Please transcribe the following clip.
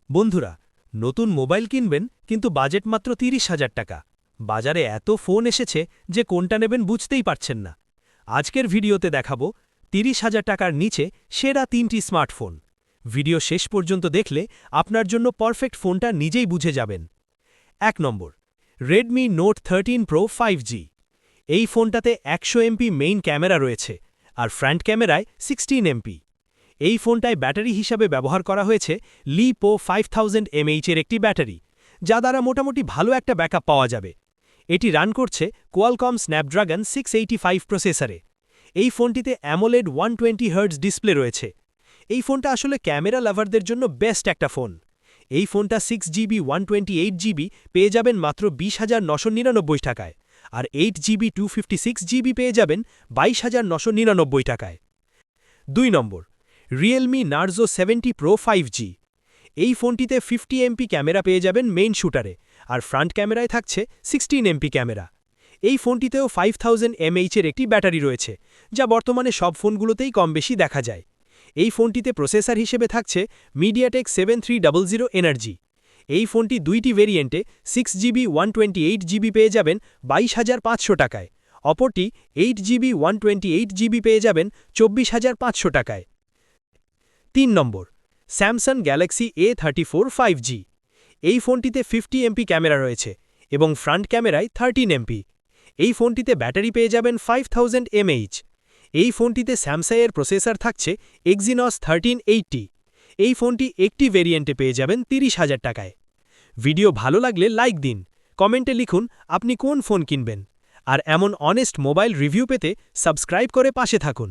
বন্ধুরা, নতুন মোবাইল কিনবেন কিন্তু বাজেট মাত্র ৩০,০০০ টাকা। বাজারে এত ফোন এসেছে যে কোনটা নেবেন বুঝতেই পারছেন না। আজকের ভিডিওতে দেখাবো ৩০,০০০ টাকার নিচে সেরা ৩টি স্মার্টফোন। ভিডিও শেষ পর্যন্ত দেখলে আপনার জন্য পারফেক্ট ফোনটা নিজেই বুঝে যাবেন। ১ নম্বর, রেডমি নোট 13 প্রো 5G। এই ফোনটাতে ১০০ এমপি মেইন ক্যামেরা রয়েছে আর ফ্রন্ট ক্যামেরায় 16 এমপি। এই ফোনটায় ব্যাটারি হিসাবে ব্যবহার করা হয়েছে লিপো 5000 mAh-এর একটি ব্যাটারি, যা দ্বারা মোটামুটি ভালো একটা ব্যাকআপ পাওয়া যাবে। এটি রান করছে কোয়ালকম স্ন্যাপড্রাগন 685 প্রসেসরে। এই ফোনটিতে অ্যামোলেড 120 Hz ডিসপ্লে রয়েছে। এই ফোনটা আসলে ক্যামেরা লাভারদের জন্য বেস্ট একটা ফোন। এই ফোনটা 6GB 128GB পেয়ে যাবেন মাত্র 20,999 টাকায়, আর 8GB 256GB পেয়ে যাবেন 22,999 টাকায়। ২ নম্বর, রিয়েলমি নার্জো 70 প্রো 5G। এই ফোনটিতে 50 এমপি ক্যামেরা পেয়ে যাবেন মেইন শুটারে, আর ফ্রন্ট ক্যামেরায় থাকছে 16 এমপি ক্যামেরা। এই ফোনটিতেও 5000 mAh-এর একটি ব্যাটারি রয়েছে, যা বর্তমানে সব ফোনগুলোতেই কম বেশি দেখা যায়। এই ফোনটিতে প্রসেসর হিসেবে থাকছে মিডিয়াটেক 7300 এনার্জি। এই ফোনটি দুইটি ভেরিয়েন্টে 6GB 128GB পেয়ে যাবেন 22,500 টাকায়, অপরটি 8GB 128GB পেয়ে যাবেন 24,500 টাকায়। ৩ নম্বর, স্যামসাং গ্যালাক্সি A34 5G। এই ফোনটিতে 50 এমপি ক্যামেরা রয়েছে এবং ফ্রন্ট ক্যামেরায় 13 এমপি। এই ফোনটিতে ব্যাটারি পেয়ে যাবেন 5000 mAh। এই ফোনটিতে স্যামসাংয়ের প্রসেসর থাকছে Exynos 1380। এই ফোনটি একটি ভেরিয়েন্টে পেয়ে যাবেন 30,000 টাকায়। ভিডিও ভালো লাগলে লাইক দিন, কমেন্টে লিখুন আপনি কোন ফোন কিনবেন, আর এমন অনেস্ট মোবাইল রিভিউ পেতে সাবস্ক্রাইব করে পাশে থাকুন।